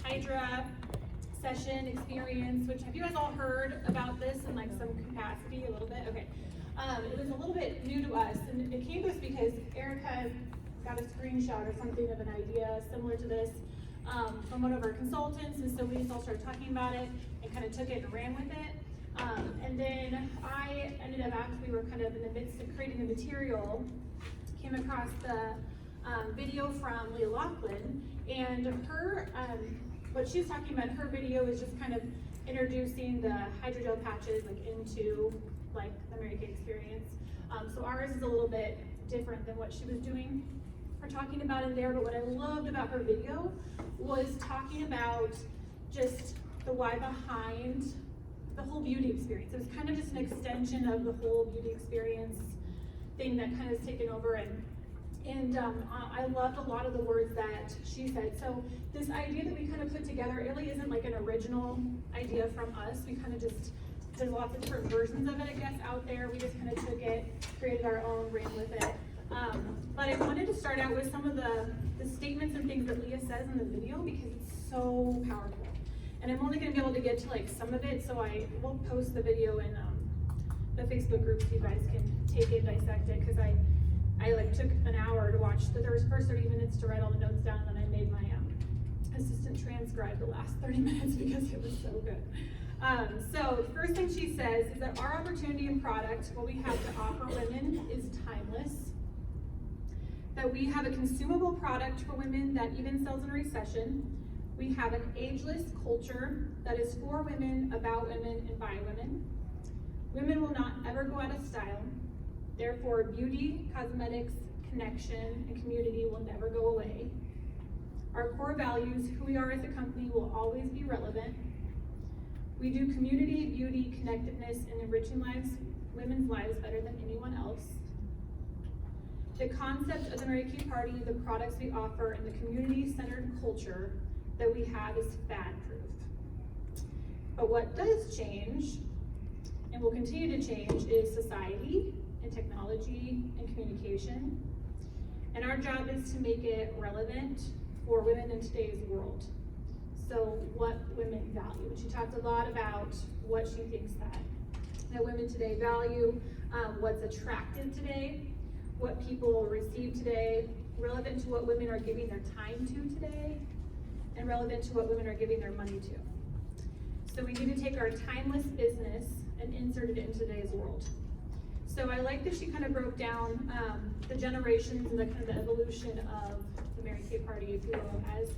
Hydra session experience, which have you guys all heard about this in like some capacity a little bit? Okay. It was a little bit new to us, and it came to us because Erica got a screenshot or something of an idea similar to this from one of our consultants, and so we just all started talking about it and kind of took it and ran with it. And then I ended up, after we were kind of in the midst of creating the material, came across the video from Leah Laughlin, and her, what she's talking about, her video is just kind of introducing the hydrogel patches like into like the Mary Kay experience. So ours is a little bit different than what she was doing or talking about in there, but what I loved about her video was talking about just the why behind the whole beauty experience. It was kind of just an extension of the whole beauty experience thing that kind of has taken over, and I loved a lot of the words that she said. So this idea that we kind of put together, it really isn't like an original idea from us. We kind of just, there's lots of different versions of it, I guess, out there. We just kind of took it, created our own, ran with it. But I wanted to start out with some of the statements and things that Leah says in the video because it's so powerful. And I'm only going to be able to get to like some of it, so I will post the video in the Facebook group so you guys can take it, dissect it, because I like took an hour to watch the first 30 minutes to write all the notes down, and then I made my assistant transcribe the last 30 minutes because it was so good. So the first thing she says is that our opportunity and product, what we have to offer women, is timeless. That we have a consumable product for women that even sells in a recession. We have an ageless culture that is for women, about women, and by women. Women will not ever go out of style. Therefore, beauty, cosmetics, connection, and community will never go away. Our core values, who we are as a company, will always be relevant. We do community, beauty, connectedness, and enriching women's lives better than anyone else. The concept of the Mary Kay Party, the products we offer, and the community-centered culture that we have is fad-proof. But what does change, and will continue to change, is society, and technology, and communication. And our job is to make it relevant for women in today's world. So what women value. She talked a lot about what she thinks that women today value, what's attractive today, what people receive today, relevant to what women are giving their time to today, and relevant to what women are giving their money to. So we need to take our timeless business and insert it into today's world. So I like that she kind of broke down the generations and the kind of the evolution of the Mary Kay Party, if you will, as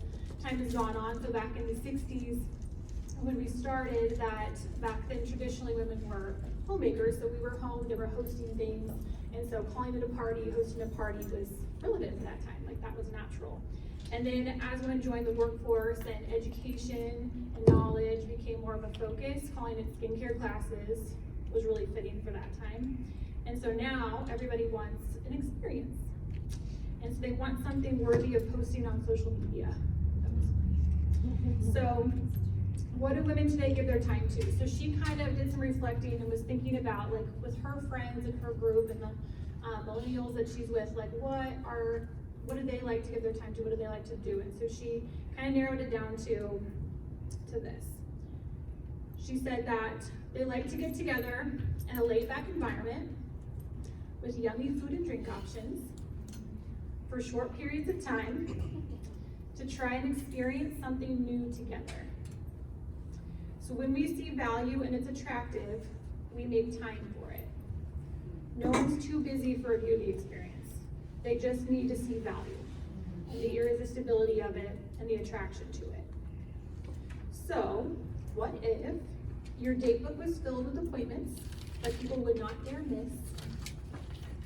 time has gone on. So back in the 60s, when we started, that back then traditionally women were homemakers, so we were home, they were hosting things, and so calling it a party, hosting a party was relevant at that time, like that was natural. And then as women joined the workforce and education and knowledge became more of a focus, calling it skincare classes was really fitting for that time. And so now everybody wants an experience. And so they want something worthy of posting on social media. So what do women today give their time to? So she kind of did some reflecting and was thinking about, like, with her friends and her group and the millennials that she's with, like what do they like to give their time to? What do they like to do? And so she kind of narrowed it down to this. She said that they like to get together in a laid-back environment with yummy food and drink options for short periods of time to try and experience something new together. So when we see value and it's attractive, we make time for it. No one's too busy for a beauty experience. They just need to see value, and the irresistibility of it, and the attraction to it. So, what if your date book was filled with appointments that people would not dare miss?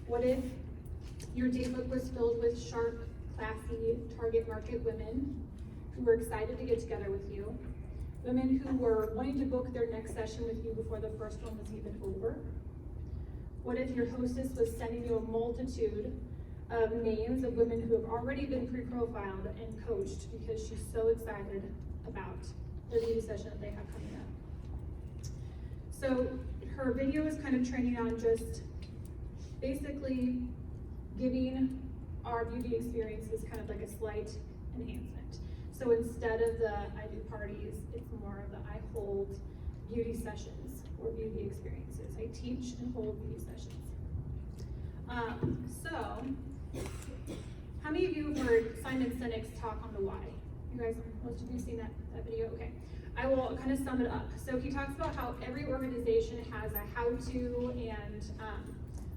What if your date book was filled with sharp, classy, target market women who were excited to get together with you? Women who were wanting to book their next session with you before the first one was even over? What if your hostess was sending you a multitude of names of women who have already been pre-profiled and coached because she's so excited about the beauty session that they have coming up? So her video is kind of training on just basically giving our beauty experiences kind of like a slight enhancement. So instead of the I do parties, it's more of the I hold beauty sessions or beauty experiences. I teach and hold beauty sessions. So, how many of you have heard Simon Sinek's talk on the why? You guys, most of you seen that video? Okay. I will kind of sum it up. So he talks about how every organization has a how-to and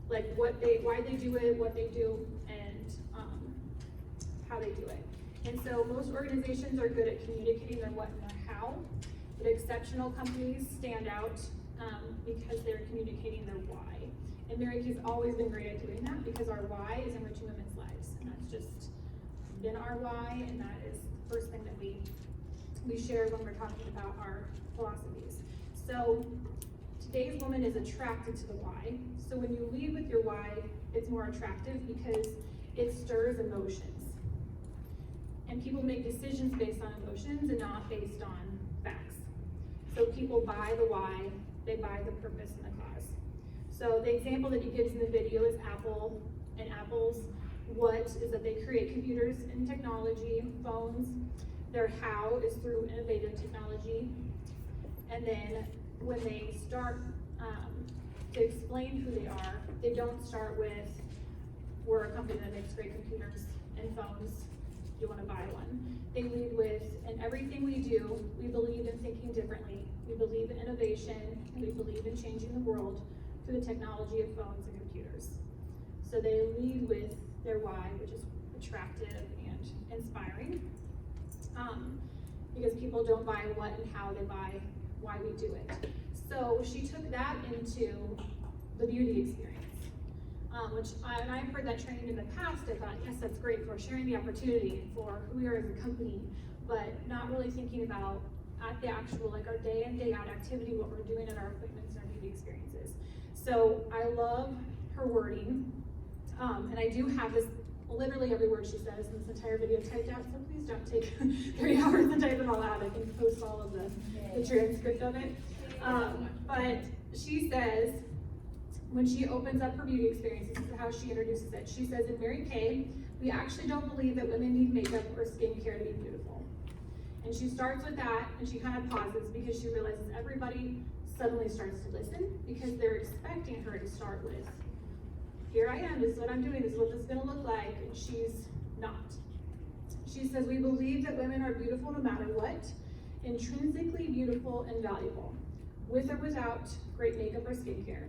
like why they do it, what they do, and how they do it. And so most organizations are good at communicating their what and their how, but exceptional companies stand out because they're communicating their why. And Mary Kay's always been great at doing that because our why is enriching women's lives. And that's just been our why, and that is the first thing that we share when we're talking about our philosophies. So today's woman is attracted to the why. So when you lead with your why, it's more attractive because it stirs emotions. And people make decisions based on emotions and not based on facts. So people buy the why, they buy the purpose and the cause. So the example that he gives in the video is Apple, and Apple's what is that they create computers and technology, phones. Their how is through innovative technology. And then when they start to explain who they are, they don't start with, we're a company that makes great computers and phones, do you want to buy one? They lead with, in everything we do, we believe in thinking differently. We believe in innovation, and we believe in changing the world through the technology of phones and computers. So they lead with their why, which is attractive and inspiring. Because people don't buy what and how, they buy why we do it. So she took that into the beauty experience, and I've heard that trained in the past. I thought, yes, that's great for sharing the opportunity for who we are as a company, but not really thinking about at the actual, like our day in, day out activity, what we're doing at our appointments and our beauty experiences. So I love her wording, and I do have this, literally every word she says in this entire video typed out, so please don't take 3 hours to type it all out. I can post all of the transcript of it. But she says, when she opens up her beauty experience, this is how she introduces it. She says, in Mary Kay, we actually don't believe that women need makeup or skincare to be beautiful. And she starts with that, and she kind of pauses because she realizes everybody suddenly starts to listen because they're expecting her to start with, here I am, this is what I'm doing, this is what this is gonna look like, and she's not. She says, we believe that women are beautiful no matter what, intrinsically beautiful and valuable, with or without great makeup or skincare.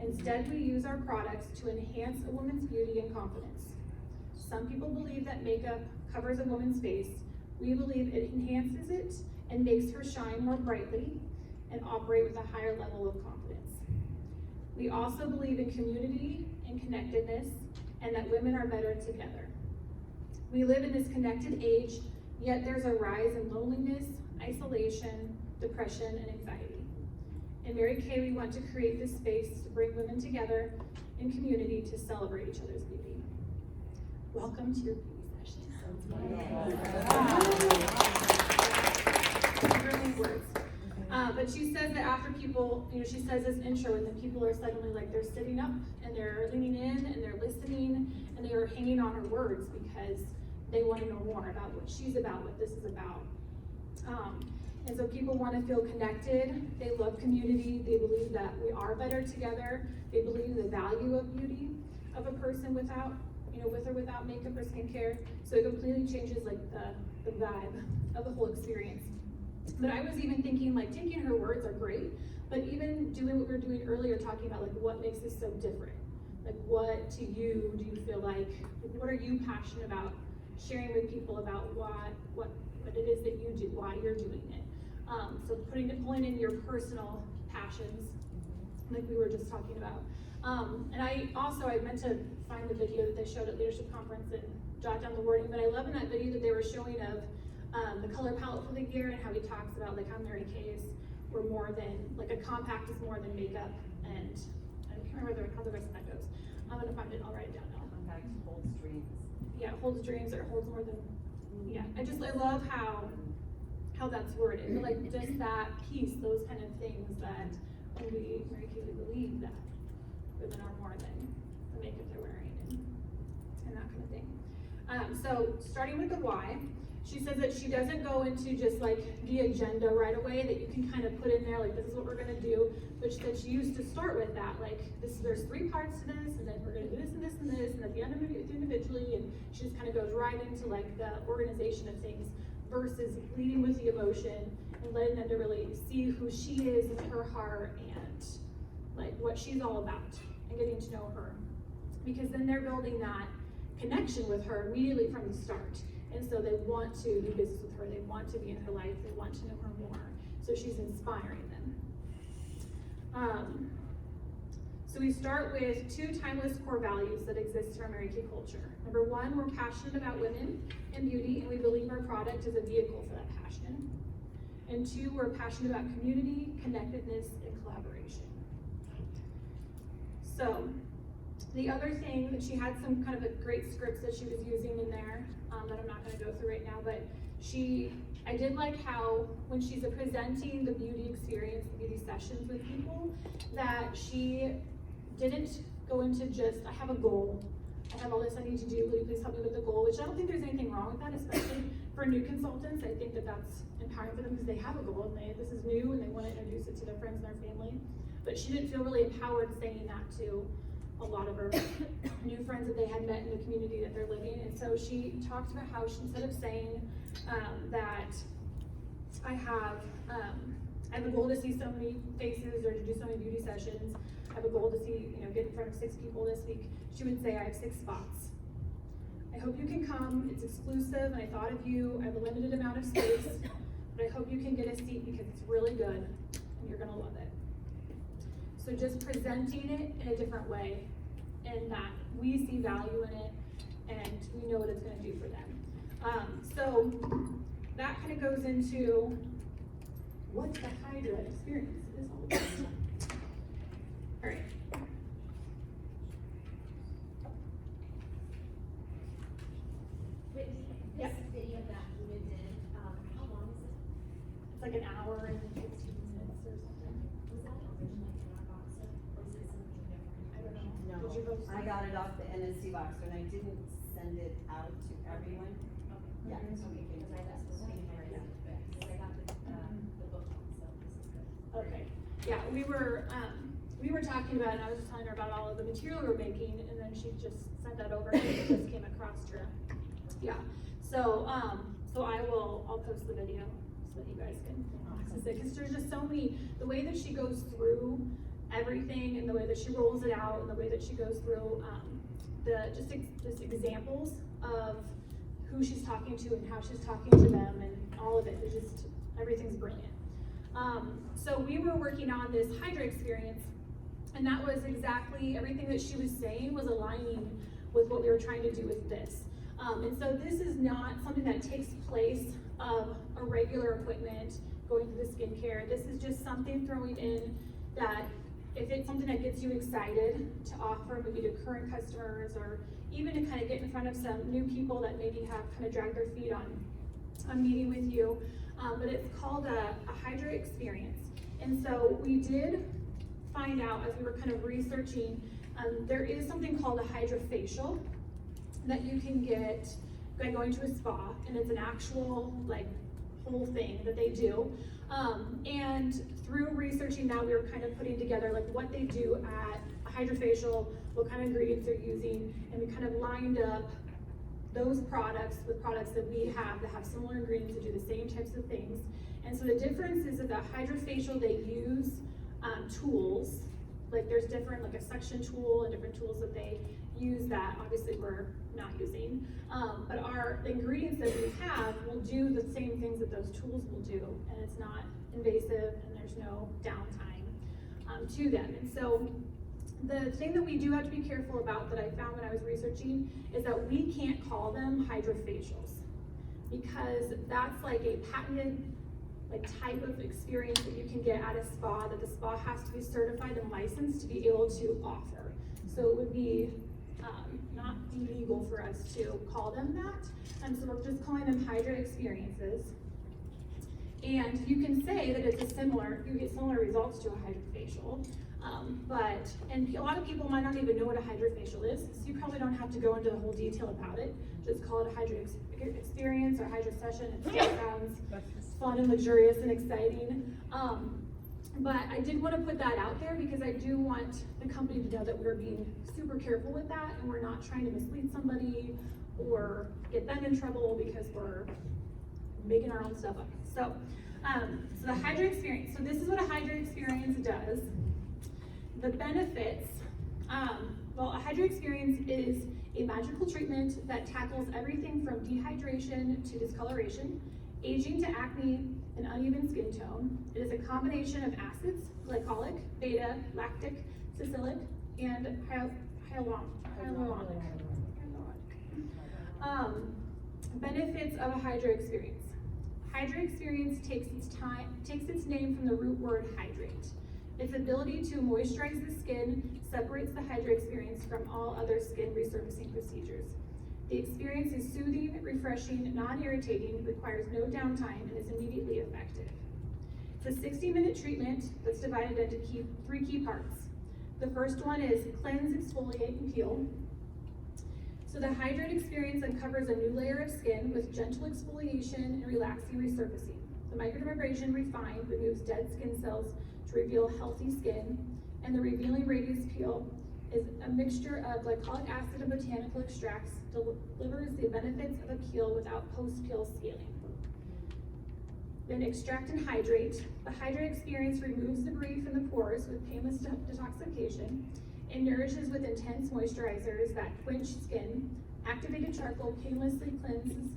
Instead, we use our products to enhance a woman's beauty and confidence. Some people believe that makeup covers a woman's face. We believe it enhances it and makes her shine more brightly and operate with a higher level of confidence. We also believe in community and connectedness, and that women are better together. We live in this connected age, yet there's a rise in loneliness, isolation, depression, and anxiety. In Mary Kay, we want to create this space to bring women together in community to celebrate each other's beauty. Welcome to your beauty session. Brilliant words. But she says that after people, she says this intro, and then people are suddenly like, they're sitting up and they're leaning in and they're listening and they are hanging on her words because they want to know more about what she's about, what this is about. And so people want to feel connected. They love community. They believe that we are better together. They believe in the value of beauty of a person without, with or without makeup or skincare. So it completely changes like the vibe of the whole experience. But I was even thinking, like, taking her words are great, but even doing what we were doing earlier, talking about like what makes this so different. Like, what to you do you feel like, what are you passionate about sharing with people about what it is that you do, why you're doing it. So pulling in your personal passions, like we were just talking about. And I meant to find the video that they showed at Leadership Conference and jot down the wording, but I love in that video that they were showing of the color palette for the year and how he talks about like how Mary Kay's were more than, like a compact is more than makeup, and I can't remember how the rest of that goes. I'm gonna find it, I'll write it down now. Compact holds dreams. Yeah, it holds dreams, or it holds more than, yeah. I love how that's worded, but like just that piece, those kind of things that when we Mary Kay, we believe that women are more than the makeup they're wearing and that kind of thing. So starting with the why, She says that she doesn't go into just like the agenda right away that you can kind of put in there, like this is what we're gonna do, but she said she used to start with that, like there's 3 parts to this, and then we're gonna do this and this and this, and at the end I'm gonna do it individually, and she just kind of goes right into like the organization of things versus leading with the emotion and letting them to really see who she is in her heart and like what she's all about and getting to know her. Because then they're building that connection with her immediately from the start. And so they want to do business with her, they want to be in her life, they want to know her more. So she's inspiring them. So we start with 2 timeless core values that exist in our Mary Kay culture. Number 1, we're passionate about women and beauty, and we believe our product is a vehicle for that passion. And 2, we're passionate about community, connectedness, and collaboration. So the other thing that she had some kind of a great scripts that she was using in there that I'm not going to go through right now, but I did like how when she's presenting the beauty experience, the beauty sessions with people, that she didn't go into just, I have a goal, I have all this I need to do, will you please help me with the goal, which I don't think there's anything wrong with that, especially for new consultants. I think that that's empowering for them because they have a goal and this is new and they want to introduce it to their friends and their family. But she didn't feel really empowered saying that to a lot of her new friends that they had met in the community that they're living. And so she talked about how she, instead of saying that I have a goal to see so many faces or to do so many beauty sessions, I have a goal to see, get in front of 6 people this week, she would say I have 6 spots. I hope you can come, it's exclusive, and I thought of you, I have a limited amount of space, but I hope you can get a seat because it's really good and you're gonna love it. So just presenting it in a different way, and that we see value in it, and we know what it's going to do for them. So that kind of goes into what the Hydra Experience is all about. All right. Whitney, this video that you did, how long is it? It's like an hour and 15 minutes or something. Was that originally in our boxer, or is it something different? I don't know. No, Did you post I it? got it off the NSC box and I didn't send it out to everyone. Okay. Yeah, Mhm. so we can. Because I got the same area, because I got the book, so this is good. Okay. Yeah, we were talking about it, and I was just telling her about all of the material we were making, and then she just sent that over, and it just came across to her. Yeah. So I'll post the video so that you guys can access it, because there's just so many, the way that she goes through everything, and the way that she rolls it out, and the way that she goes through just examples of who she's talking to and how she's talking to them, and all of it is just, everything's brilliant. So we were working on this Hydra Experience, and that was exactly everything that she was saying was aligning with what we were trying to do with this. And so this is not something that takes place of a regular appointment going through the skincare. This is just something throwing in that if it's something that gets you excited to offer maybe to current customers, or even to kind of get in front of some new people that maybe have kind of dragged their feet on meeting with you. But it's called a Hydra Experience. And so we did find out as we were kind of researching, there is something called a Hydra facial that you can get by going to a spa, and it's an actual like whole thing that they do. And through researching that, we were kind of putting together like what they do at a Hydra facial, what kind of ingredients they're using, and we kind of lined up those products with products that we have that have similar ingredients that do the same types of things. And so the difference is that the Hydra facial, they use tools, like there's different, like a suction tool and different tools that they use that obviously we're not using. But the ingredients that we have will do the same things that those tools will do, and it's not invasive and there's no downtime to them. And so the thing that we do have to be careful about that I found when I was researching is that we can't call them Hydra facials, because that's like a patented type of experience that you can get at a spa that the spa has to be certified and licensed to be able to offer. So it would be not illegal for us to call them that. And so we're just calling them Hydra Experiences. And you can say that it's you get similar results to a Hydra facial. And a lot of people might not even know what a hydrofacial is, so you probably don't have to go into the whole detail about it. Just call it a Hydra Experience or Hydra Session. It still sounds fun and luxurious and exciting. But I did want to put that out there because I do want the company to know that we're being super careful with that and we're not trying to mislead somebody or get them in trouble because we're making our own stuff up. So the Hydra Experience. So this is what a Hydra Experience does. The benefits, well, a Hydra Experience is a magical treatment that tackles everything from dehydration to discoloration, aging to acne, and uneven skin tone. It is a combination of acids, glycolic, beta, lactic, salicylic, and hyaluronic. Benefits of a Hydra Experience. Hydra Experience takes its name from the root word hydrate. Its ability to moisturize the skin separates the Hydra Experience from all other skin resurfacing procedures. The experience is soothing, refreshing, non-irritating, requires no downtime, and is immediately effective. It's a 60-minute treatment that's divided into three key parts. The first one is cleanse, exfoliate, and peel. So the Hydra Experience uncovers a new layer of skin with gentle exfoliation and relaxing resurfacing. The microdermabrasion refined removes dead skin cells to reveal healthy skin, and the revealing radius peel is a mixture of glycolic acid and botanical extracts, delivers the benefits of a peel without post-peel scaling. Then extract and hydrate. The Hydra Experience removes debris from the pores with painless detoxification and nourishes with intense moisturizers that quench skin. Activated charcoal painlessly cleanses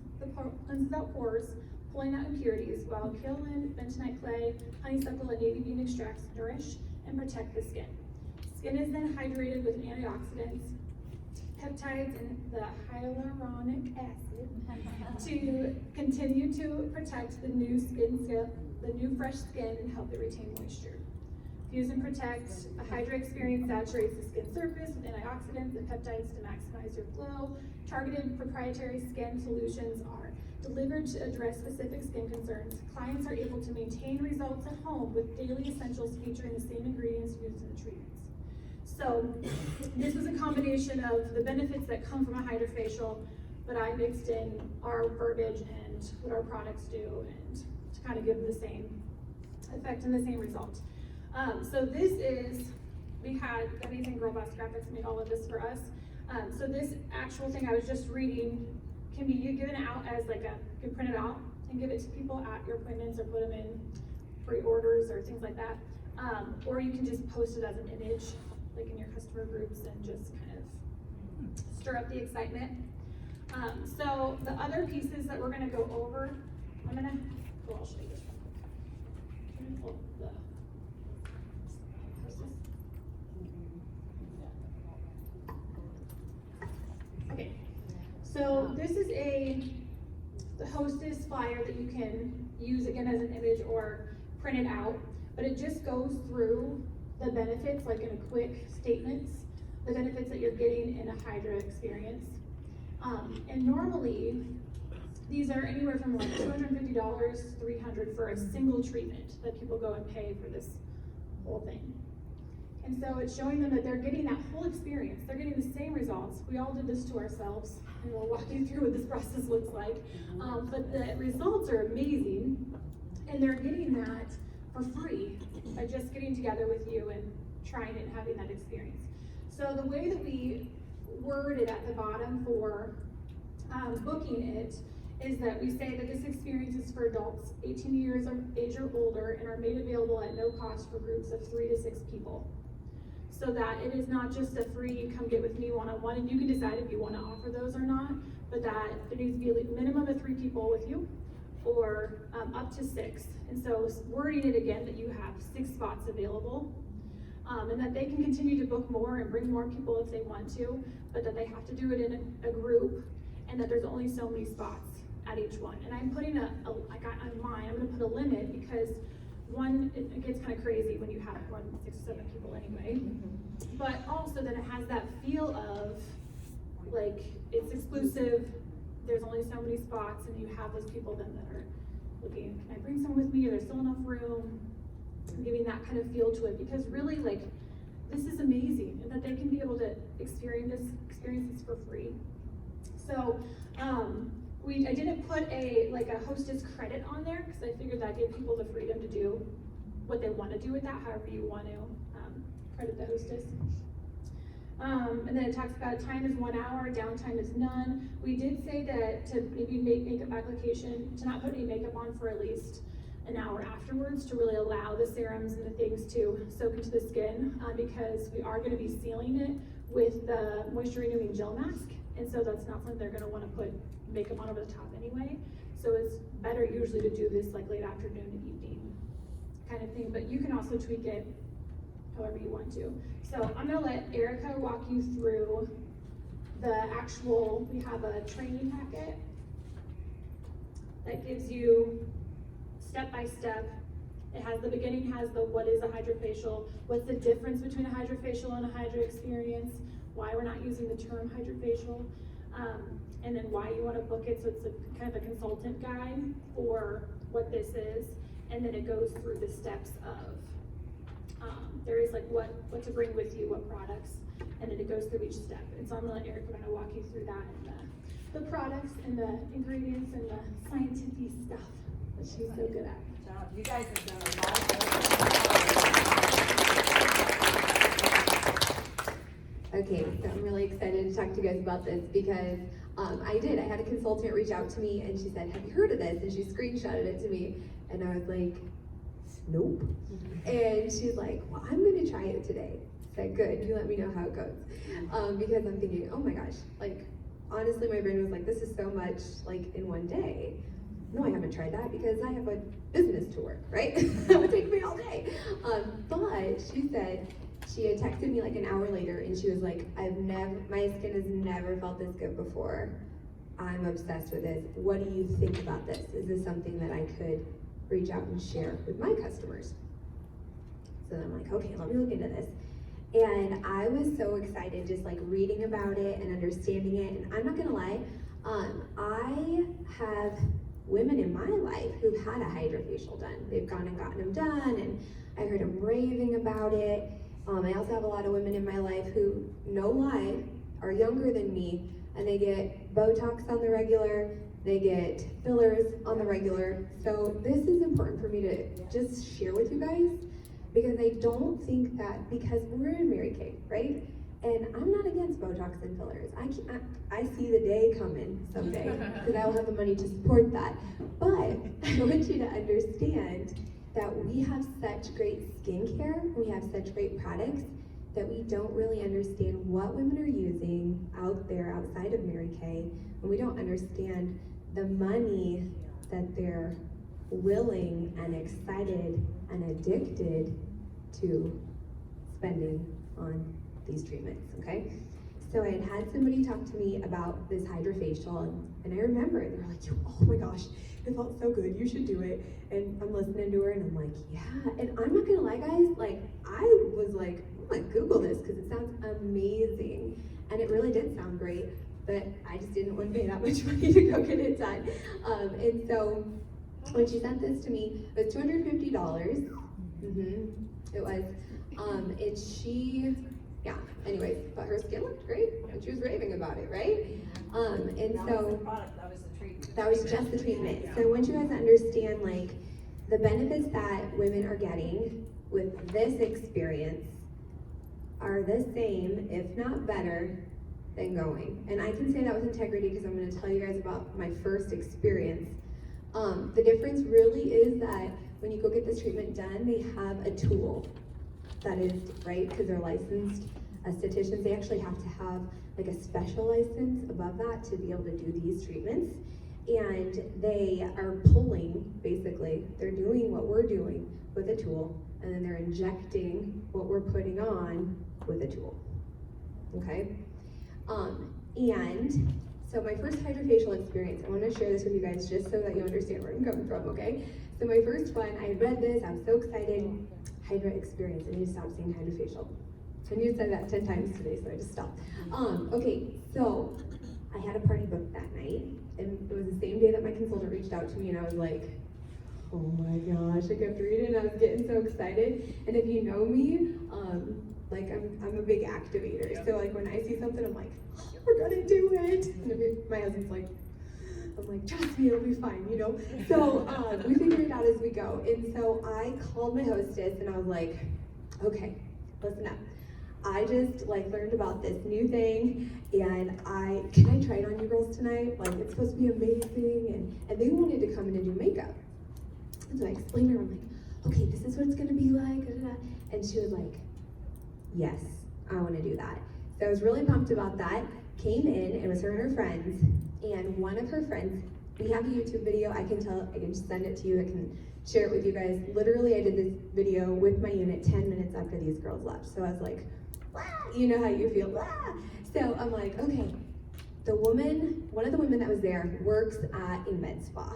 out pores, pulling out impurities, while kaolin, bentonite clay, honeysuckle, and navy bean extracts nourish and protect the skin. Skin is then hydrated with antioxidants, peptides, and the hyaluronic acid to continue to protect the new fresh skin and help it retain moisture. Fuse and protect. A Hydra Experience saturates the skin surface with antioxidants and peptides to maximize your glow. Targeted proprietary skin solutions are delivered to address specific skin concerns. Clients are able to maintain results at home with daily essentials featuring the same ingredients used in the treatments. So this was a combination of the benefits that come from a hydrofacial, but I mixed in our verbiage and what our products do and to kind of give the same effect and the same result. So this is, we had amazing Girl Boss Graphics made all of this for us. So this actual thing I was just reading can be given out as like you can print it out and give it to people at your appointments or put them in pre-orders or things like that. Or you can just post it as an image, like in your customer groups, and just kind of stir up the excitement. So the other pieces that we're gonna go over, I'll show you this real quick. I'm gonna pull up the Okay, so this is the Hostess flyer that you can use again as an image or print it out, but it just goes through the benefits, like in a quick statements, the benefits that you're getting in a Hydra Experience. And normally, these are anywhere from like $250, $300 for a single treatment that people go and pay for this whole thing. And so it's showing them that they're getting that whole experience. They're getting the same results. We all did this to ourselves, and we'll walk you through what this process looks like. But the results are amazing, and they're getting that for free by just getting together with you and trying it and having that experience. So the way that we word it at the bottom for booking it is that we say that this experience is for adults 18 years of age or older and are made available at no cost for groups of 3 to 6 people. So that it is not just a free come get with me one-on-one, and you can decide if you want to offer those or not, but that there needs to be a minimum of 3 people with you or up to 6. And so wording it again that you have 6 spots available, and that they can continue to book more and bring more people if they want to, but that they have to do it in a group, and that there's only so many spots at each one. And I'm putting on mine, I'm gonna put a limit because one, it gets kind of crazy when you have 6 or 7 people anyway, but also that it has that feel of like it's exclusive, there's only so many spots, and you have those people then that are looking, can I bring someone with me? Is there still enough room? Giving that kind of feel to it, because really, like, this is amazing, and that they can be able to experience this for free. So, I didn't put a hostess credit on there, because I figured that gave people the freedom to do what they want to do with that, however you want to credit the hostess. And then it talks about time is 1 hour, downtime is none. We did say that to maybe make makeup application, to not put any makeup on for at least an hour afterwards, to really allow the serums and the things to soak into the skin, because we are going to be sealing it with the moisture renewing gel mask, and so that's not something they're going to want to put makeup on over the top anyway. So it's better usually to do this like late afternoon and evening kind of thing, but you can also tweak it however you want to. So I'm gonna let Erica walk you through the actual, we have a training packet that gives you step-by-step. It has the beginning, has the what is a hydrofacial, what's the difference between a hydrofacial and a Hydra Experience, why we're not using the term hydrofacial, and then why you want to book it. So it's a kind of a consultant guide for what this is, and then it goes through the steps of there is like what to bring with you, what products, and then it goes through each step. And so I'm gonna let Erica kind of walk you through that and the products and the ingredients and the scientific stuff that she's so good at. Good job. You guys have done a lot of Okay, so I'm really excited to talk to you guys about this because I had a consultant reach out to me and she said, have you heard of this? And she screenshotted it to me and I was like, nope. And she's like, well, I'm gonna try it today. I said, good, you let me know how it goes. Because I'm thinking, oh my gosh, like, honestly, my brain was like, this is so much, like, in one day. No, I haven't tried that because I have a business to work, right? That would take me all day. But she said, she had texted me like an hour later and she was like, my skin has never felt this good before. I'm obsessed with this. What do you think about this? Is this something that I could reach out and share with my customers? So I'm like, okay, let me look into this. And I was so excited just like reading about it and understanding it. And I'm not gonna lie, I have women in my life who've had a hydrofacial done. They've gone and gotten them done, and I heard them raving about it. I also have a lot of women in my life who, no lie, are younger than me, and they get Botox on the regular, they get fillers on the regular. So this is important for me to just share with you guys, because I don't think that, because we're in Mary Kay, right? And I'm not against Botox and fillers. I see the day coming someday, because I will have the money to support that. But I want you to understand that we have such great skincare, we have such great products, that we don't really understand what women are using out there outside of Mary Kay, and we don't understand the money that they're willing and excited and addicted to spending on these treatments, okay? So I had somebody talk to me about this hydrofacial, and I remember it. They were like, oh my gosh, it felt so good, you should do it. And I'm listening to her and I'm like, yeah. And I'm not gonna lie, guys, like, I was like, I'm gonna Google this because it sounds amazing. And it really did sound great, but I just didn't want to pay that much money to go get it done. And so when she sent this to me, it was $250. It was, anyways, but her skin looked great and she was raving about it, right? And that so, was the product, that was the treatment. that was just the treatment. So I want you guys to understand, like, the benefits that women are getting with this experience are the same, if not better, than going. And I can say that with integrity because I'm going to tell you guys about my first experience. The difference really is that when you go get this treatment done, they have a tool that is, right, because they're licensed estheticians. They actually have to have like a special license above that to be able to do these treatments. And they are pulling, basically, they're doing what we're doing with a tool, and then they're injecting what we're putting on with a tool, okay? And so my first hydrofacial experience, I wanna share this with you guys just so that you understand where I'm coming from, okay? So my first one, I read this, I was so excited. Hydra Experience, I need to stop saying hydrofacial. I need to say that 10 times today, so I just stopped. Okay, so I had a party booked that night, and it was the same day that my consultant reached out to me, and I was like, oh my gosh, I kept reading, and I was getting so excited. And if you know me, Like I'm a big activator. So like when I see something, I'm like, oh, we're gonna do it. And my husband's like, I'm like, trust me, it'll be fine, you know? So we figured it out as we go. And so I called my hostess and I was like, okay, listen up. I just like learned about this new thing and can I try it on you girls tonight? Like it's supposed to be amazing and they wanted to come in and do makeup. And so I explained to her, I'm like, okay, this is what it's gonna be like, da, da, da. And she was like, yes, I wanna do that. So I was really pumped about that. Came in, it was her and her friends, and one of her friends, we have a YouTube video, I can just send it to you, I can share it with you guys. Literally, I did this video with my unit 10 minutes after these girls left. So I was like, wah, you know how you feel, wah. So I'm like, okay, one of the women that was there works at a med spa.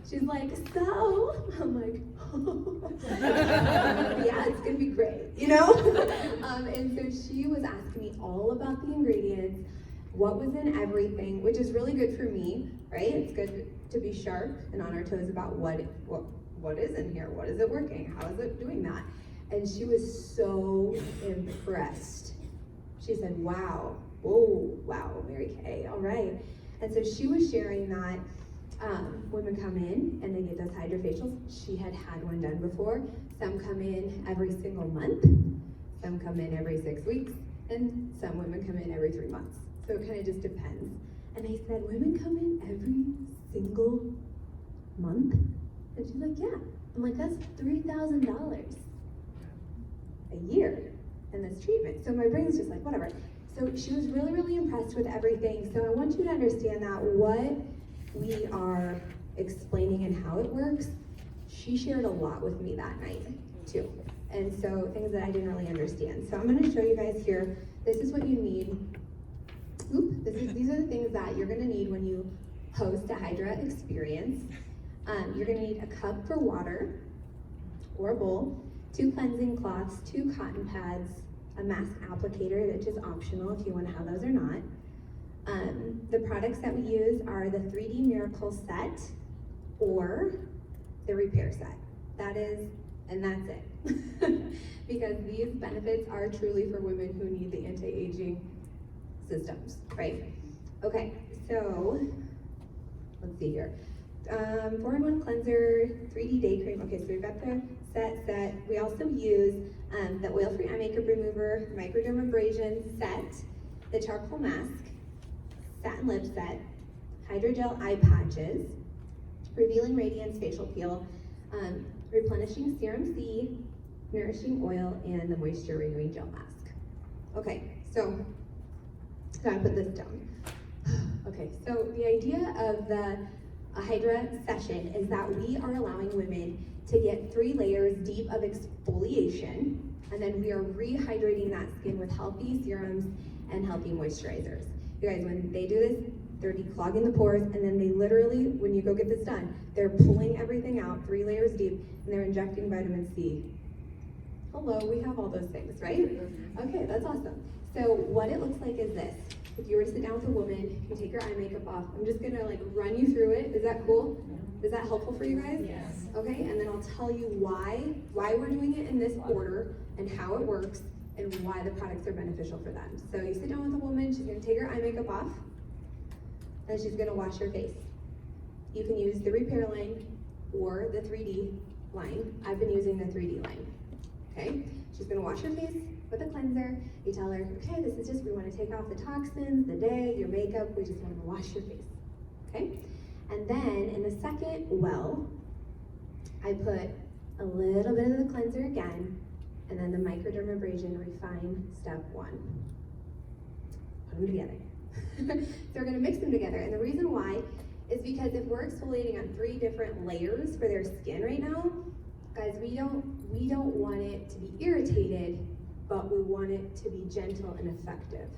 She's like, so, I'm like, yeah, it's gonna be great, you know? And so she was asking me all about the ingredients, what was in everything, which is really good for me, right? It's good to be sharp and on our toes about what is in here, what is it working, how is it doing that? And she was so impressed. She said, wow, whoa, wow, Mary Kay, all right. And so she was sharing that women come in and they get those hydrofacials. She had one done before. Some come in every single month. Some come in every 6 weeks. And some women come in every 3 months. So it kind of just depends. And I said, women come in every single month? And she's like, yeah. I'm like, that's $3,000 a year in this treatment. So my brain's just like, whatever. So she was really, really impressed with everything. So I want you to understand that what we are explaining and how it works, she shared a lot with me that night too. And so things that I didn't really understand. So I'm gonna show you guys here, this is what you need. These are the things that you're gonna need when you host a Hydra Experience. You're gonna need a cup for water or a bowl, 2 cleansing cloths, 2 cotton pads, a mask applicator, which is optional if you want to have those or not. The products that we use are the 3D Miracle set or the repair set. That is, and that's it. Because these benefits are truly for women who need the anti-aging systems, right? Okay, so let's see here. 4-in-1 cleanser, 3D day cream. Okay, so we've got the set. We also use the oil-free eye makeup remover, microdermabrasion set, the charcoal mask, satin lip set, hydrogel eye patches, revealing radiance facial peel, replenishing serum C, nourishing oil, and the moisture renewing gel mask. Okay, so I put this down. Okay, so the idea of the Hydra session is that we are allowing women to get 3 layers deep of exfoliation, and then we are rehydrating that skin with healthy serums and healthy moisturizers. You guys, when they do this, they're declogging the pores, and then they literally, when you go get this done, they're pulling everything out 3 layers deep, and they're injecting vitamin C. Hello, we have all those things, right? Okay, that's awesome. So what it looks like is this. If you were to sit down with a woman, you take your eye makeup off. I'm just gonna like run you through it. Is that cool? Is that helpful for you guys? Yes. Okay, and then I'll tell you why we're doing it in this order and how it works and why the products are beneficial for them. So you sit down with a woman, she's gonna take her eye makeup off, and she's gonna wash her face. You can use the repair line or the 3D line. I've been using the 3D line, okay? She's gonna wash her face with a cleanser. You tell her, okay, this is just, we wanna take off the toxins, the day, your makeup, we just wanna wash your face, okay? And then in the second well, I put a little bit of the cleanser again, and then the microdermabrasion refine step 1. Put them together. So we're gonna mix them together, and the reason why is because if we're exfoliating on 3 different layers for their skin right now, guys, we don't want it to be irritated, but we want it to be gentle and effective.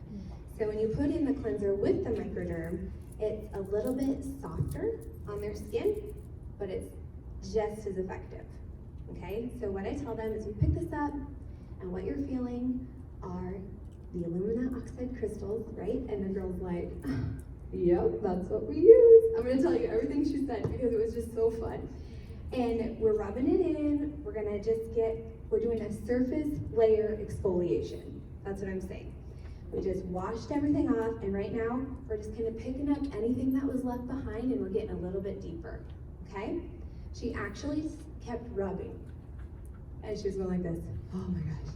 So when you put in the cleanser with the microderm, it's a little bit softer on their skin, but it's just as effective, okay? So what I tell them is you pick this up, and what you're feeling are the alumina oxide crystals, right? And the girl's like, yep, that's what we use. I'm gonna tell you everything she said because it was just so fun. And we're rubbing it in. We're gonna just get we're doing a surface layer exfoliation. That's what I'm saying. We just washed everything off, and right now, we're just kind of picking up anything that was left behind, and we're getting a little bit deeper, okay? She actually kept rubbing, and she was going like this. Oh my gosh.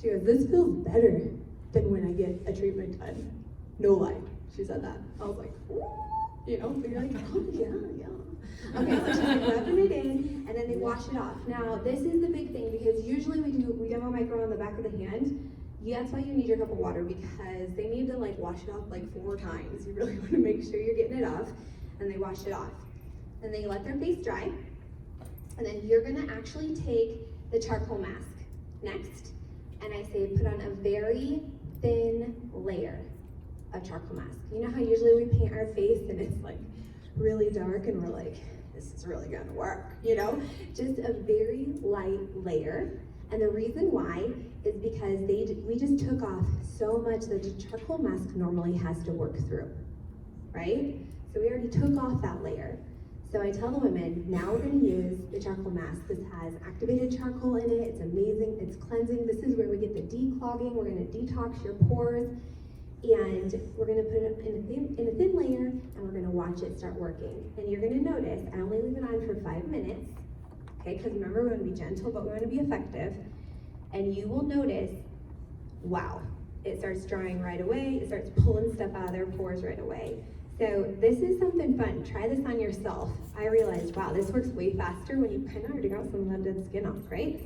She goes, this feels better than when I get a treatment done. No lie, she said that. I was like, ooh, you know, but you're like, oh yeah. Okay, so she's like rubbing it in, and then they wash it off. Now, this is the big thing, because usually we demo micro on the back of the hand. Yeah, that's why you need your cup of water, because they need to like wash it off like 4 times. You really want to make sure you're getting it off, and they wash it off. Then they let their face dry, and then you're gonna actually take the charcoal mask next, and I say put on a very thin layer of charcoal mask. You know how usually we paint our face and it's like really dark and we're like, this is really gonna work, you know? Just a very light layer. And the reason why is because we just took off so much that the charcoal mask normally has to work through, right? So we already took off that layer. So I tell the women, now we're gonna use the charcoal mask. This has activated charcoal in it. It's amazing, it's cleansing. This is where we get the declogging. We're gonna detox your pores. And we're gonna put it in a thin layer, and we're gonna watch it start working. And you're gonna notice, I only leave it on for 5 minutes, okay? Because remember, we're gonna be gentle, but we're gonna be effective. And you will notice, wow, it starts drying right away. It starts pulling stuff out of their pores right away. So this is something fun. Try this on yourself. I realized, wow, this works way faster when you kind of already got some of that dead skin off, right?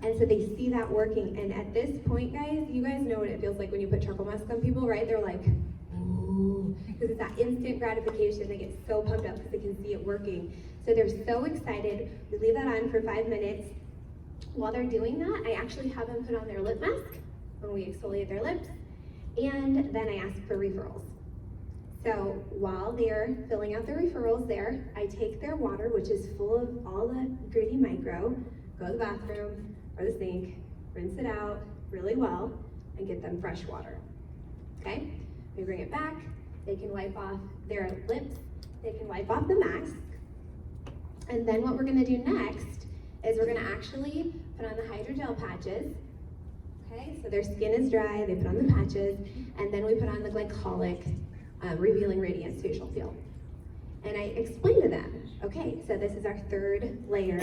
And so they see that working. And at this point, guys, you guys know what it feels like when you put charcoal mask on people, right? They're like, ooh, because it's that instant gratification. They get so pumped up because they can see it working. So they're so excited. We leave that on for 5 minutes. While they're doing that, I actually have them put on their lip mask when we exfoliate their lips. And then I ask for referrals. So while they're filling out their referrals there, I take their water, which is full of all the gritty micro, go to the bathroom or the sink, rinse it out really well, and get them fresh water, okay? We bring it back, they can wipe off their lips, they can wipe off the mask, and then what we're gonna do next is we're gonna actually put on the Hydra gel patches, okay? So their skin is dry, they put on the patches, and then we put on the glycolic Revealing Radiance Facial Peel. And I explain to them, okay, so this is our 3rd layer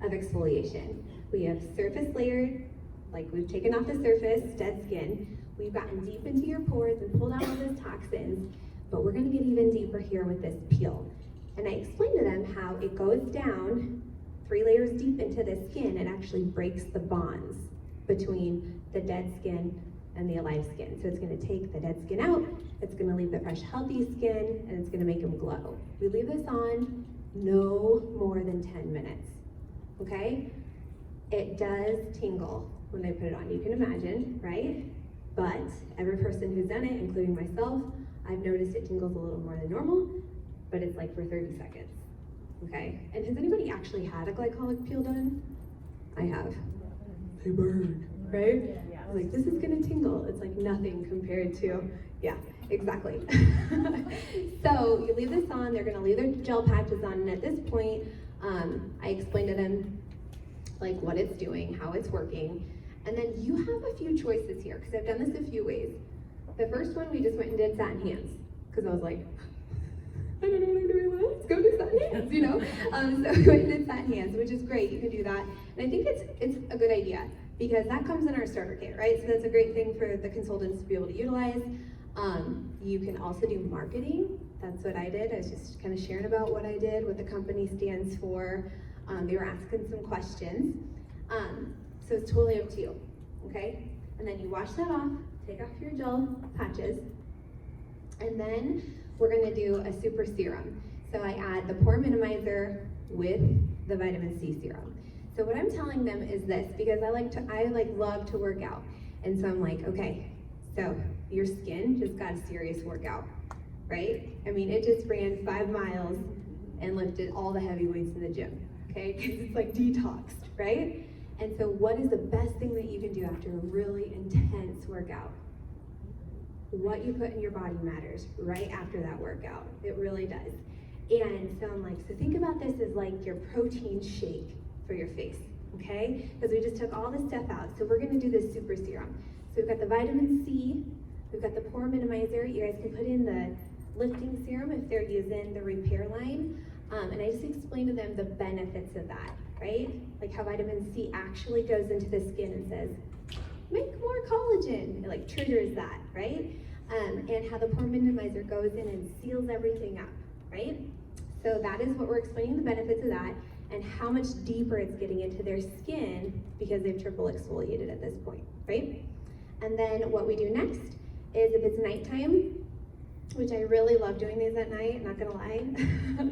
of exfoliation. We have surface layer, like we've taken off the surface, dead skin. We've gotten deep into your pores and pulled out all those toxins, but we're gonna get even deeper here with this peel. And I explain to them how it goes down 3 layers deep into the skin and actually breaks the bonds between the dead skin and the alive skin. So it's gonna take the dead skin out, it's gonna leave the fresh, healthy skin, and it's gonna make them glow. We leave this on no more than 10 minutes, okay? It does tingle when they put it on, you can imagine, right? But every person who's done it, including myself, I've noticed it tingles a little more than normal, but it's like for 30 seconds, okay? And has anybody actually had a glycolic peel done? I have. They burn, right? I was like, this is gonna tingle. It's like nothing compared to, yeah, exactly. So you leave this on, they're gonna leave their gel patches on, and at this point, I explain to them like what it's doing, how it's working, and then you have a few choices here, because I've done this a few ways. The first one, we just went and did satin hands, because I was like, I don't know what I'm doing, let's go do satin hands, you know? So we went and did satin hands, which is great, you can do that. And I think it's a good idea, because that comes in our starter kit, right? So that's a great thing for the consultants to be able to utilize. You can also do marketing. That's what I did. I was just kind of sharing about what I did, what the company stands for. They were asking some questions. So it's totally up to you, okay? And then you wash that off, take off your gel patches, and then we're gonna do a super serum. So I add the pore minimizer with the vitamin C serum. So what I'm telling them is this, because I love to work out. And so I'm like, okay, so your skin just got a serious workout, right? I mean, it just ran 5 miles and lifted all the heavy weights in the gym, okay? Because it's like detoxed, right? And so what is the best thing that you can do after a really intense workout? What you put in your body matters right after that workout. It really does. And so I'm like, so think about this as like your protein shake for your face, okay? Because we just took all this stuff out. So we're gonna do this super serum. So we've got the vitamin C, we've got the pore minimizer. You guys can put in the lifting serum if they're using the repair line. And I just explained to them the benefits of that, right? Like how vitamin C actually goes into the skin and says, make more collagen. It like triggers that, right? And how the pore minimizer goes in and seals everything up, right? So that is what we're explaining, the benefits of that, and how much deeper it's getting into their skin because they've triple exfoliated at this point, right? And then what we do next is if it's nighttime, which I really love doing these at night, not gonna lie.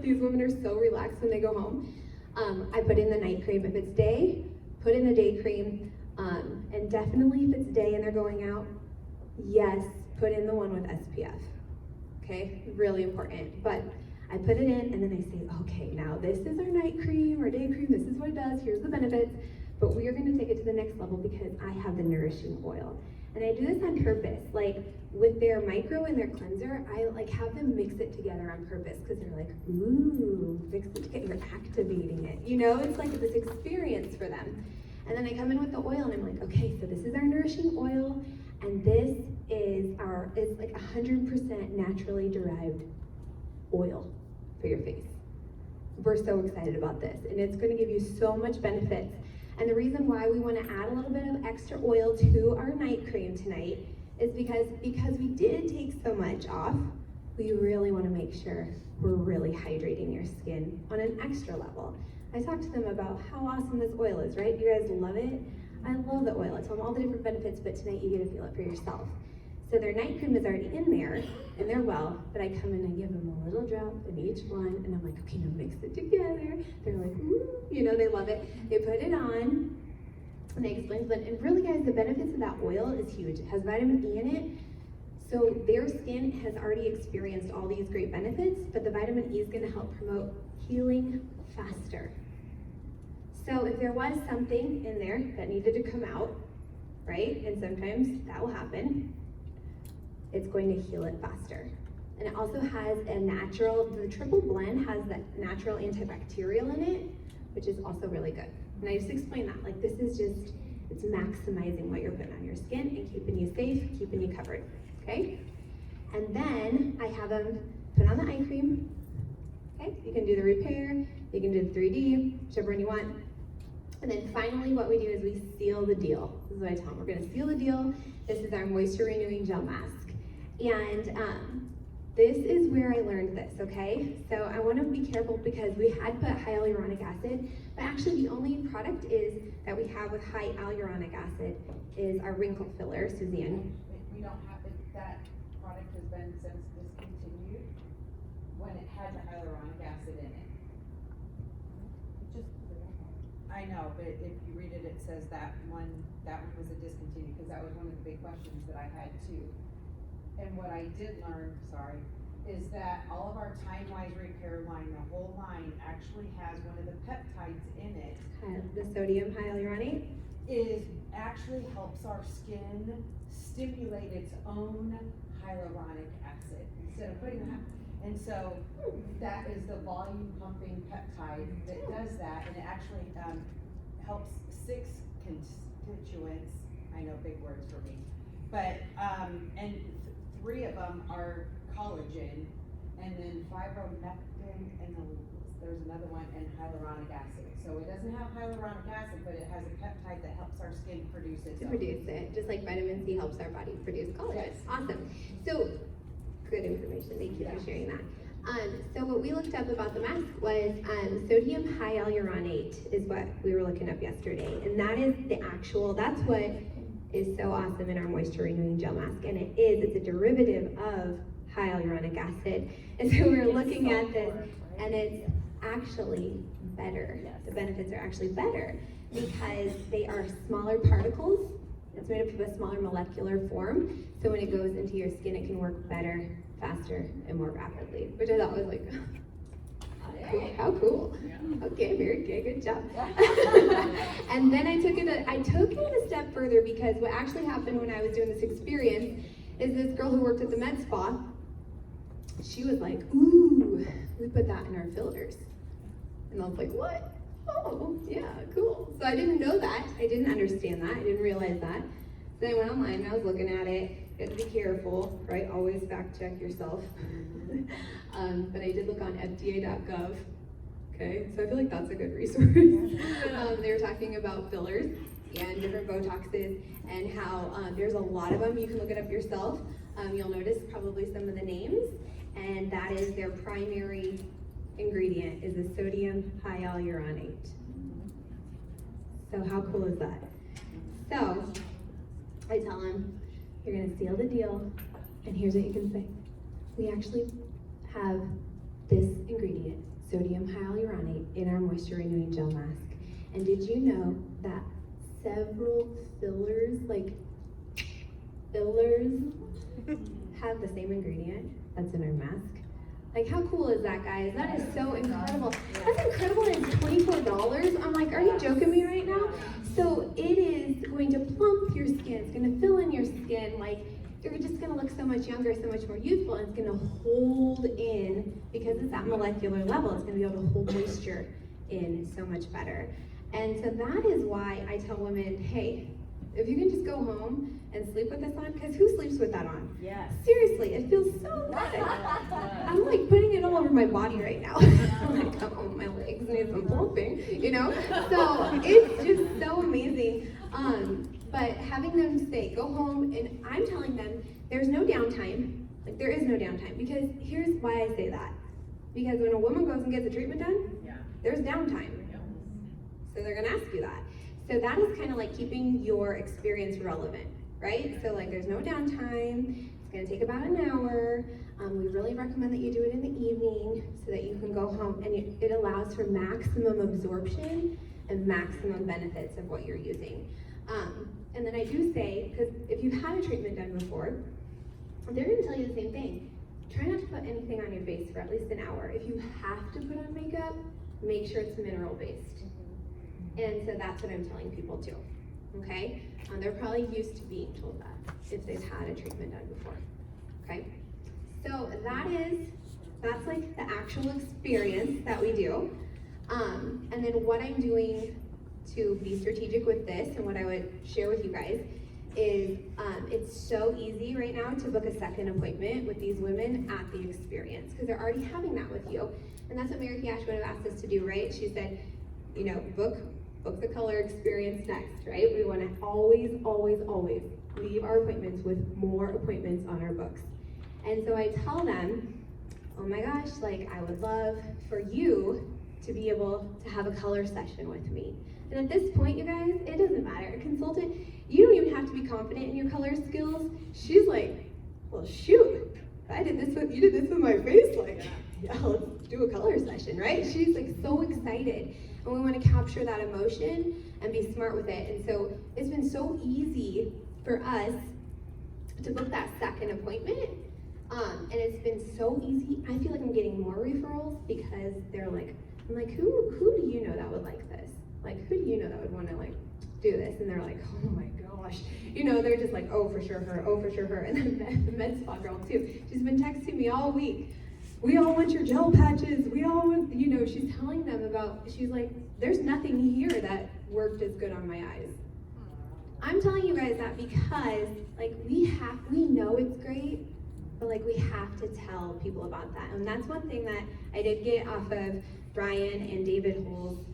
These women are so relaxed when they go home. I put in the night cream. If it's day, put in the day cream. And definitely if it's day and they're going out, yes, put in the one with SPF. Okay, really important. But I put it in and then I say, okay, now this is our night cream or day cream, this is what it does, here's the benefits, but we are gonna take it to the next level because I have the nourishing oil. And I do this on purpose, like with their micro and their cleanser, I like have them mix it together on purpose because they're like, ooh, mix it together, you're activating it. You know, it's like this experience for them. And then I come in with the oil and I'm like, okay, so this is our nourishing oil and this is it's like 100% naturally derived oil for your face. We're so excited about this and it's gonna give you so much benefits. And the reason why we wanna add a little bit of extra oil to our night cream tonight is because we did take so much off, we really wanna make sure we're really hydrating your skin on an extra level. I talked to them about how awesome this oil is, right? You guys love it? I love the oil. I told them all the different benefits, but tonight you get to feel it for yourself. So their night cream is already in there, and they're well, but I come in and give them a little drop in each one, and I'm like, okay, now mix it together. They're like, ooh, you know, they love it. They put it on, and they explain to them, and really guys, the benefits of that oil is huge. It has vitamin E in it, so their skin has already experienced all these great benefits, but the vitamin E is gonna help promote healing faster. So if there was something in there that needed to come out, right, and sometimes that will happen, it's going to heal it faster. And it also has the triple blend has that natural antibacterial in it, which is also really good. And I just explained that, like this is just, it's maximizing what you're putting on your skin and keeping you safe, keeping you covered, okay? And then I have them put on the eye cream, okay? You can do the repair, you can do the 3D, whichever one you want. And then finally what we do is we seal the deal. This is what I tell them, we're gonna seal the deal. This is our moisture renewing gel mask. And this is where I learned this, okay? So I wanna be careful because we had put hyaluronic acid, but actually the only product that we have with high hyaluronic acid is our wrinkle filler, Suzanne. We don't have, that product has been since discontinued when it had the hyaluronic acid in it. I know, but if you read it, it says that one was a discontinued, because that was one of the big questions that I had too. And what I did learn, is that all of our Time-Wise repair line, the whole line actually has one of the peptides in it. The sodium hyaluronate? Actually helps our skin stimulate its own hyaluronic acid instead of putting that. And so that is the volume pumping peptide that does that, and it actually helps 6 constituents. I know, big words for me, but and 3 of them are collagen, and then fibronectin, and there's another one, and hyaluronic acid. So it doesn't have hyaluronic acid, but it has a peptide that helps our skin produce it. Produce it, just like vitamin C helps our body produce collagen. Yes. Awesome. So, good information. Thank you for sharing that. So what we looked up about the mask was sodium hyaluronate is what we were looking up yesterday, and that is that's what is so awesome in our moisture renewing gel mask, and it's a derivative of hyaluronic acid. And so we were looking at this, and it's actually better. The benefits are actually better because they are smaller particles. It's made up of a smaller molecular form, so when it goes into your skin, it can work better, faster, and more rapidly, which I thought was like, how cool. Okay, very good, good job. And then I took it a step further, because what actually happened when I was doing this experience is this girl who worked at the med spa, she was like, ooh, we put that in our filters. And I was like, what? oh, yeah, cool. So I didn't know that. I didn't understand that. I didn't realize that. So I went online and I was looking at it. You have to be careful, right? Always fact check yourself. But I did look on FDA.gov. Okay, so I feel like that's a good resource. They were talking about fillers and different Botoxes and how there's a lot of them. You can look it up yourself. You'll notice probably some of the names, and that is their primary ingredient is a sodium hyaluronate. So how cool is that? So I tell them, you're gonna seal the deal, and here's what you can say. We actually have this ingredient, sodium hyaluronate, in our moisture renewing gel mask. And did you know that several fillers have the same ingredient that's in our mask? Like, how cool is that, guys? That is so incredible. That's incredible, and it's $24. I'm like, are you joking me right now? So it is going to plump your skin. It's going to fill in your skin. Like, you're just going to look so much younger, so much more youthful, and it's going to hold in, because it's at molecular level, it's going to be able to hold moisture in so much better. And so that is why I tell women, hey, if you can just go home and sleep with this on, because who sleeps with that on? Yes. Seriously, it feels so good. I'm like putting it all over my body right now. I'm like, oh, my legs need some plumping, you know? So it's just so amazing. But having them say, go home, and I'm telling them there's no downtime. Like, there is no downtime, because here's why I say that. Because when a woman goes and gets a treatment done, there's downtime. So they're gonna ask you that. So that is kind of like keeping your experience relevant, right? So like, there's no downtime. It's gonna take about an hour. We really recommend that you do it in the evening so that you can go home, and it allows for maximum absorption and maximum benefits of what you're using. And then I do say, because if you've had a treatment done before, they're gonna tell you the same thing. Try not to put anything on your face for at least an hour. If you have to put on makeup, make sure it's mineral based. And so that's what I'm telling people too, okay? They're probably used to being told that if they've had a treatment done before, okay? So that's like the actual experience that we do. And then what I'm doing to be strategic with this, and what I would share with you guys, is it's so easy right now to book a second appointment with these women at the experience, because they're already having that with you. And that's what Mary Cash would have asked us to do, right? She said, you know, book the color experience next, right? We want to always, always, always leave our appointments with more appointments on our books. And so I tell them, oh my gosh, like, I would love for you to be able to have a color session with me. And at this point, you guys, it doesn't matter. A consultant, you don't even have to be confident in your color skills. She's like, well, shoot, you did this with my face, like, yeah, let's do a color session, right? She's like so excited. And we want to capture that emotion and be smart with it. And so it's been so easy for us to book that second appointment. And it's been so easy. I feel like I'm getting more referrals because they're like, I'm like, who do you know that would like this? Like, who do you know that would want to like do this? And they're like, oh my gosh. You know, they're just like, oh, for sure her, oh, for sure her. And then the med spa girl too. She's been texting me all week. We all want your gel patches. We all want, you know, she's telling them about, she's like, there's nothing here that worked as good on my eyes. I'm telling you guys that because, like, we know it's great, but like, we have to tell people about that. And that's one thing that I did get off of Brian and David Hull's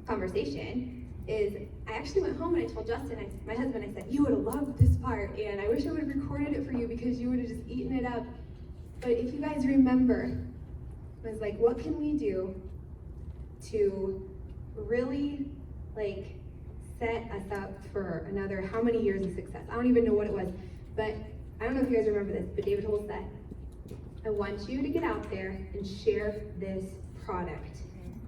conversation is I actually went home and I told Justin, my husband, I said, you would have loved this part, and I wish I would have recorded it for you because you would have just eaten it up. But if you guys remember, I was like, what can we do to really like set us up for another how many years of success? I don't even know what it was, but I don't know if you guys remember this, but David Hull said, I want you to get out there and share this product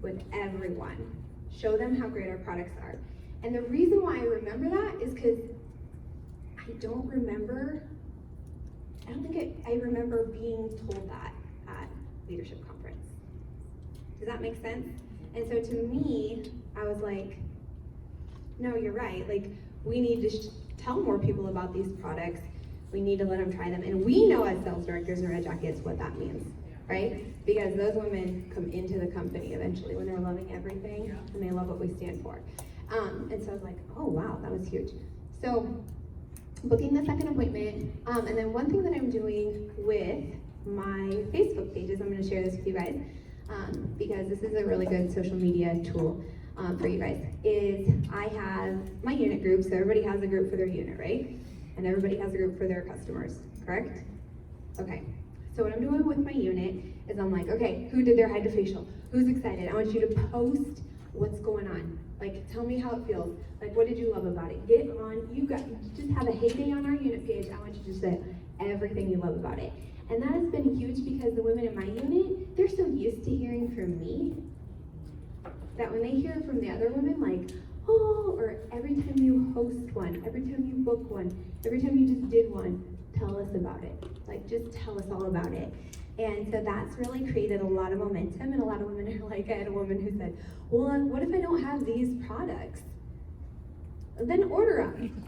with everyone. Show them how great our products are. And the reason why I remember that is because I don't think I remember being told that at leadership conference. Does that make sense? And so to me, I was like, no, you're right. Like, we need to tell more people about these products. We need to let them try them. And we know as sales directors in Red Jackets what that means, right? Because those women come into the company eventually when they're loving everything and they love what we stand for. And so I was like, oh wow, that was huge. So booking the second appointment, and then one thing that I'm doing with my Facebook pages, I'm gonna share this with you guys, because this is a really good social media tool for you guys, is I have my unit group, so everybody has a group for their unit, right? And everybody has a group for their customers, correct? Okay, so what I'm doing with my unit is I'm like, okay, who did their hydrofacial? Who's excited? I want you to post what's going on. Like, tell me how it feels. Like, what did you love about it? Get on, you just have a heyday on our unit page. I want you to say everything you love about it. And that has been huge because the women in my unit, they're so used to hearing from me that when they hear from the other women, like, oh, or every time you host one, every time you book one, every time you just did one, tell us about it. Like, just tell us all about it. And so that's really created a lot of momentum, and a lot of women are like, I had a woman who said, well, what if I don't have these products? Then order them.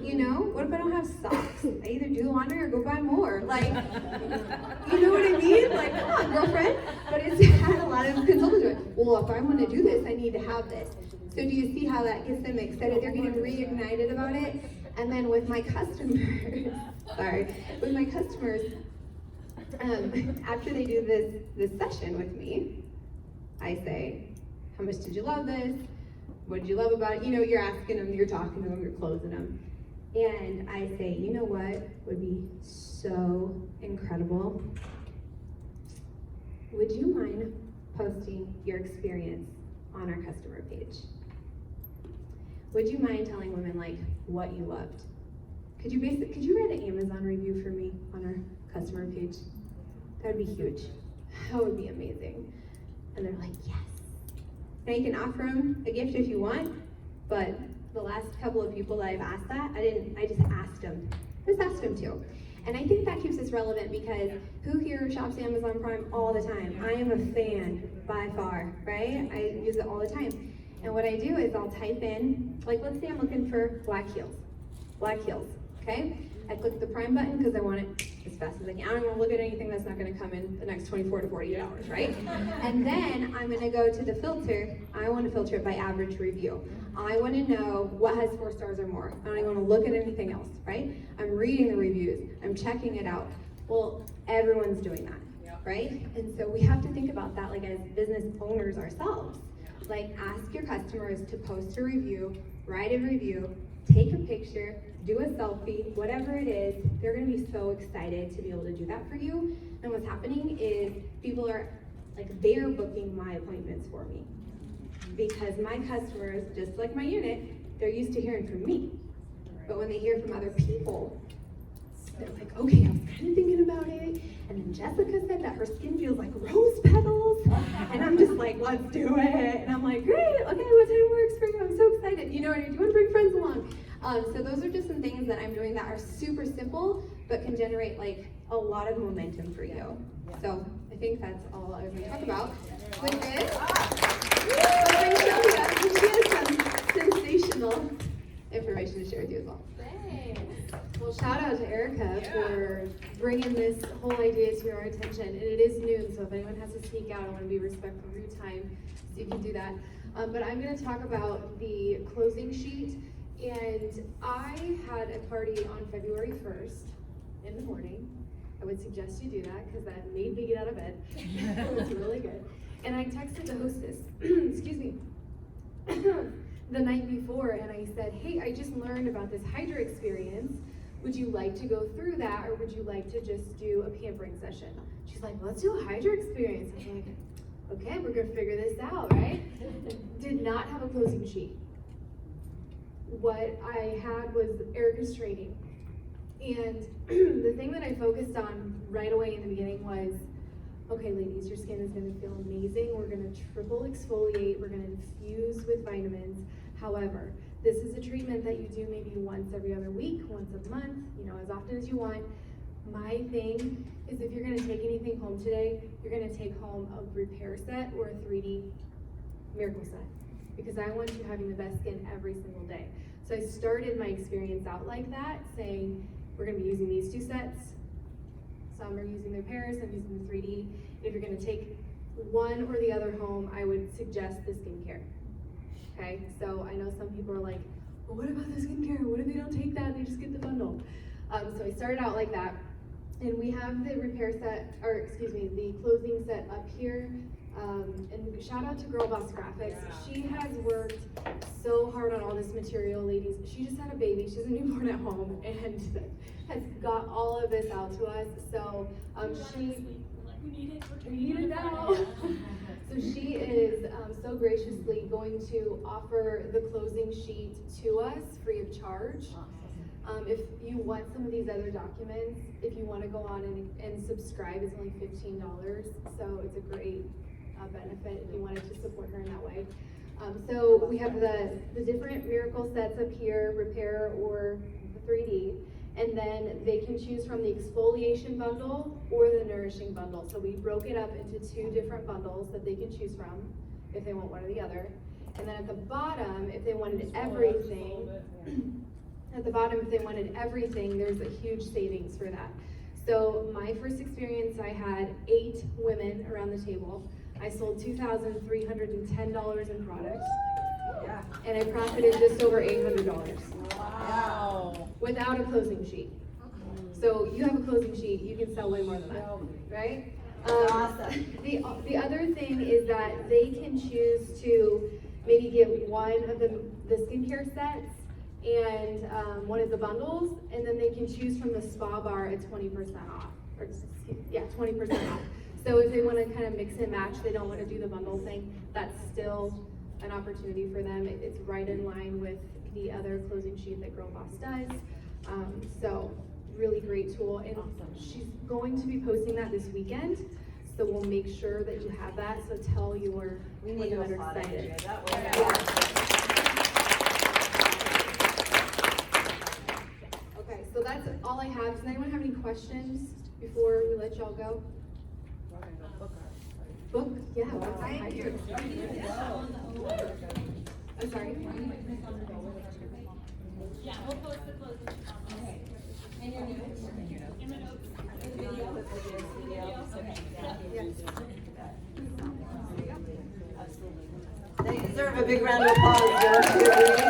You know, what if I don't have socks? I either do laundry or go buy more. Like, you know what I mean? Like, come on, girlfriend. But it's had a lot of consultants do it. Well, if I want to do this, I need to have this. So do you see how that gets them excited? They're getting reignited about it. And then with my customers, with my customers, after they do this session with me, I say, how much did you love this? What did you love about it? You know, you're asking them, you're talking to them, you're closing them. And I say, you know what would be so incredible? Would you mind posting your experience on our customer page? Would you mind telling women like what you loved? Could you write an Amazon review for me on our customer page? That would be huge. That would be amazing. And they're like, yes. Now you can offer them a gift if you want, but the last couple of people that I've asked that, I just asked them. I just asked them to. And I think that keeps us relevant because who here shops Amazon Prime all the time? I am a fan by far, right? I use it all the time. And what I do is I'll type in, like let's say I'm looking for black heels, okay? I click the Prime button because I want it as fast as I can. I don't want to look at anything that's not going to come in the next 24 to 48 hours, right? And then I'm going to go to the filter. I want to filter it by average review. I want to know what has 4 stars or more. I don't even want to look at anything else, right? I'm reading the reviews. I'm checking it out. Well, everyone's doing that, right? And so we have to think about that like as business owners ourselves. Like ask your customers to post a review, write a review, take a picture, do a selfie, whatever it is. They're gonna be so excited to be able to do that for you. And what's happening is people are like, they're booking my appointments for me. Because my customers, just like my unit, they're used to hearing from me. But when they hear from other people, they're like, okay, I was kind of thinking about it. And then Jessica said that her skin feels like rose petals. And I'm just like, let's do it. And I'm like, great, okay, what time works for you? I'm so excited. You know, do you want to bring friends along? So those are just some things that I'm doing that are super simple, but can generate like a lot of momentum for you. So I think that's all I was going to talk about with this. She has some sensational information to share with you as well. Thanks. Well, shout out to Erica for bringing this whole idea to our attention. And it is noon, so if anyone has to sneak out, I want to be respectful of your time, so you can do that. But I'm going to talk about the closing sheet. And I had a party on February 1st in the morning. I would suggest you do that because that made me get out of bed. It was really good. And I texted the hostess, excuse me, the night before, and I said, hey, I just learned about this Hydra Experience. Would you like to go through that, or would you like to just do a pampering session? She's like, let's do a Hydra Experience. I was like, okay, we're gonna figure this out, right? Did not have a closing sheet. What I had was Erica's training. And the thing that I focused on right away in the beginning was, okay, ladies, your skin is gonna feel amazing. We're gonna triple exfoliate. We're gonna infuse with vitamins. However, this is a treatment that you do maybe once every other week, once a month, you know, as often as you want. My thing is if you're gonna take anything home today, you're gonna take home a repair set or a 3D miracle set. Because I want you having the best skin every single day. So I started my experience out like that, saying, we're gonna be using these 2 sets. Some are using the repairs, some using the 3D. If you're gonna take one or the other home, I would suggest the skincare. Okay, so I know some people are like, well, what about the skincare? What if they don't take that, they just get the bundle? So I started out like that. And we have the repair set, or excuse me, the closing set up here. And shout out to Girl Boss Graphics. She has worked so hard on all this material, ladies. She just had a baby, she's a newborn at home, and has got all of this out to us. So we need it now. So she is so graciously going to offer the closing sheet to us free of charge. If you want some of these other documents, if you want to go on and subscribe, it's only $15. So it's a great benefit if you wanted to support her in that way. So we have the different miracle sets up here, repair or the 3D. And then they can choose from the exfoliation bundle or the nourishing bundle. So we broke it up into 2 different bundles that they can choose from if they want one or the other. And then at the bottom, if they wanted everything, there's a huge savings for that. So my first experience, I had 8 women around the table. I sold $2,310 in products. Yeah. And I profited just over $800. Wow. Without a closing sheet. So you have a closing sheet, you can sell way more than that, right? Awesome. The other thing is that they can choose to maybe get one of the skincare sets and one of the bundles, and then they can choose from the spa bar at 20% off. Or, yeah, 20% off. So if they want to kind of mix and match, they don't want to do the bundle thing, that's still an opportunity for them. It's right in line with the other closing sheet that Girl Boss does. So really great tool, and she's going to be posting that this weekend. So we'll make sure that you have that. So tell your women that are excited. Okay, so that's all I have. Does anyone have any questions before we let y'all go? Book? Yeah. Thank you. I'm sorry. Yeah, we'll post the closing. Okay. And your notes? In the notes. They deserve a big round of applause.